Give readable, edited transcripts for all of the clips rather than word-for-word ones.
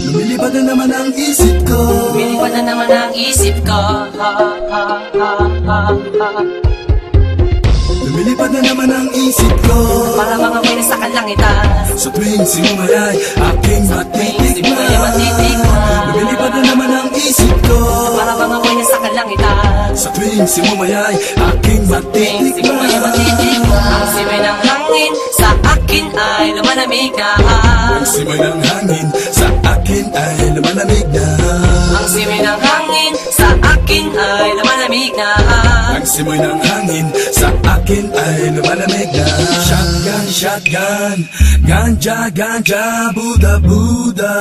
Lumilipad na naman ang isip ko, lumilipad na naman ang isip ko. Lumilipad na naman ang isip ko, para mga may nasa kalangitan. sa tuwing sinumayay aking matitikman. Lumilipad na naman ang isip ko, para mga may nasa kalangitan. sa tuwing sinumayay aking matitikman. Ang simay ng hangin sa akin ay lumalamig na. Ang simay ng hangin sa akin ay lumalamig na. Ang simay ng hangin sa akin ay lumalamig na. Ang simoy ng hangin sa akin ay lumalamig na. Shotgun, shotgun, ganja, ganja, Buddha, Buddha.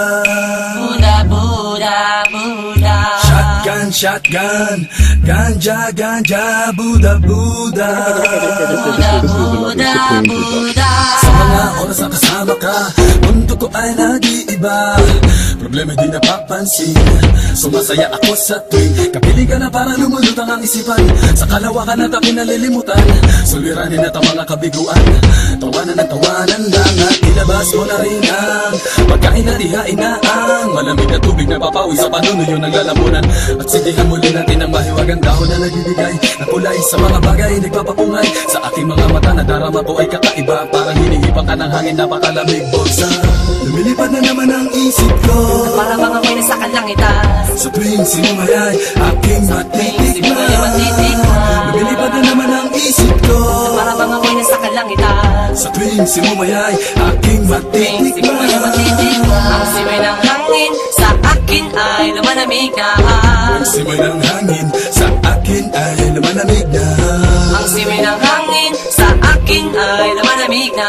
Buddha, Buddha, Buddha. Shotgun, shotgun, ganja, ganja, Buddha, Buddha. Buddha, Buddha, Buddha. Sa mga oras na kasama ka, mundo ko ay nag-iiba. Problema di napapansin, sumasaya ako sa tuwing kapiling ka na para lumulutang ang isipan. Sa kalawakan at aking nalilimutan, suliranin at ang mga kabiguan. Tawanan at tawanan lang at ilabas mo na rin ang pagkain at ihain na ang malamig na tubig na papawi sa panunuyo ng lalamunan. At sindihan muli natin ang mahiwagang dahon na nagbibigay na kulay sa mga bagay nagpapapungay. Sa aking mga mata na darama ko ay kakaiba, parang hinihipan ka ng hangin, napakalamig bulsa. Lumilipad na naman ang isip ko, para mga may nasa kalangitan. sa tuwing sinumayay aking matitikman. Lumilipad na naman ang isip ko, para mga may nasa kalangitan. sa tuwing sinumayay aking matitikman. Ang simay ng hangin sa akin ay lumalamig na. Ang simay ng hangin sa akin ay lumalamig na. Ang simay ng hangin sa akin ay lumalamig na.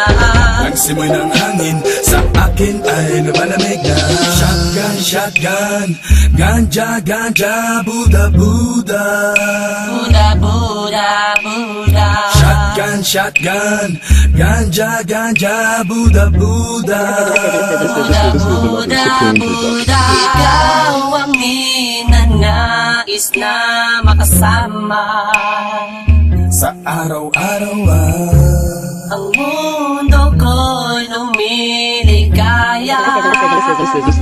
Ang simoy ng hangin sa akin ay lumalamig na. Shotgun, shotgun, ganja, ganja, Buddha, Buddha. Buddha, Buddha, Buddha. Shotgun, shotgun, ganja, ganja, Buddha, Buddha. Buddha, Buddha, Buddha. Ikaw ang ninanais na makasama Sa araw-araw ang mundo ko'y lumiligaya.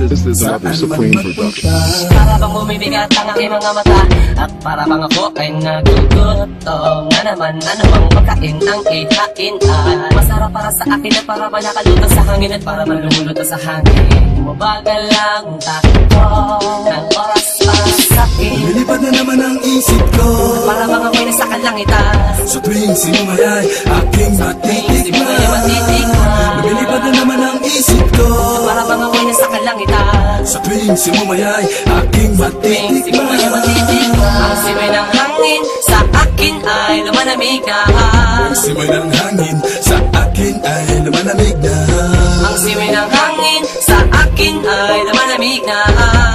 This is Rapper Supreme Production. Para bang bumibigat ang aking mga mata, at para bang ako ay nagugutom na naman. Ano bang pagkain ang ihain ay masarap para sa akin, at para ba nakalutang sa hangin, at para man lumulutang sa hangin. Bumagal lang takbo ng oras para sa akin. lumilipad na naman ang isip ko, Para mga may nasa kalangitan. sa tuwing sinumayay aking matitikman. Lumilipad na naman ang isip ko, Para mga may nasa kalangitan. sa tuwing sinumayay aking matitikman. Ang simay ng hangin sa akin ay lumalamig na. Ang simoy ng hangin sa akin ay lumalamig na. Ang simay ng hangin sa akin ay lumalamig na.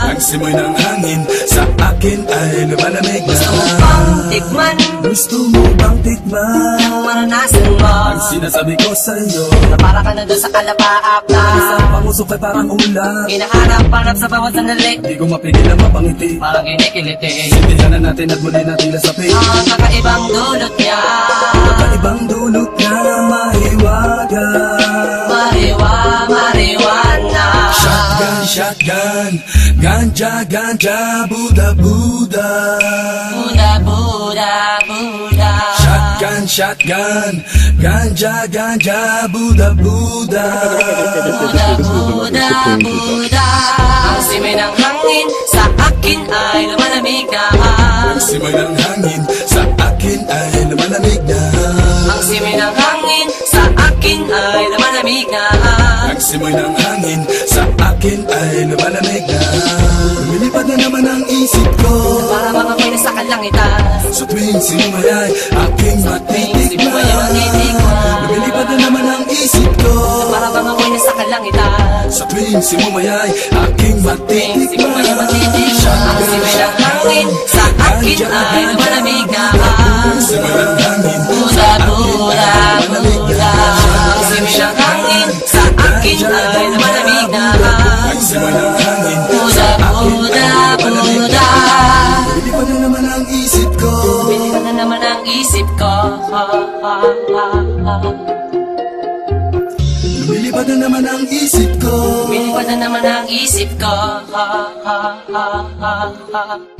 Ang simoy ng hangin sa akin ay lumalamig na. Gusto mo bang tikman? Gusto mo bang tikman Ang maranasan mo? ang sinasabi ko sa'yo? Na para ka na doon sa alapaap na Isang pangusok ay parang ulan, hinahanap-hanap sa bawat sandali. di ko mapigil ang mapangiti. Parang kinikiliti. Sindihan na natin at muli natin lasapin. Ang kakaibang dulot niya. Kakaibang dulot na mahiwaga. Mariwana. Shotgun, shotgun, ganja, ganja, Buddha, Buddha. Buddha, Buddha, Buddha. Shotgun, shotgun, ganja, ganja, Buddha, Buddha. Buddha, Buddha, Buddha. Ang simay ng hangin sa akin ay lumalamig na. Ang simoy ng hangin sa akin ay lumalamig na. Ang simay ng hangin sa akin ay lumalamig na. Ang simoy ng hangin sa akin ay lumalamig na. Lumilipad na naman ang isip ko, Para mga may nasa kalangitan. sa tuwing sinumayay aking matitikman. Lumilipad na naman ang isip ko, Para mga may nasa kalangitan. sa tuwing sinumayay aking matitikman. Ang simay ng hangin sa akin ay lumalamig na. Ang simoy ng hangin Buddha, Buddha, Buddha. Ang simay ng hangin sa akin ay lumalamig na. ang simoy ng hangin Buddha, Buddha, Buddha. lumilipad na naman ang isip ko, Binigyan na naman ang isip ko. Lumilipad na naman ang isip ko. Lumilipad na naman ang isip ko. Ha, ha, ha, ha, ha.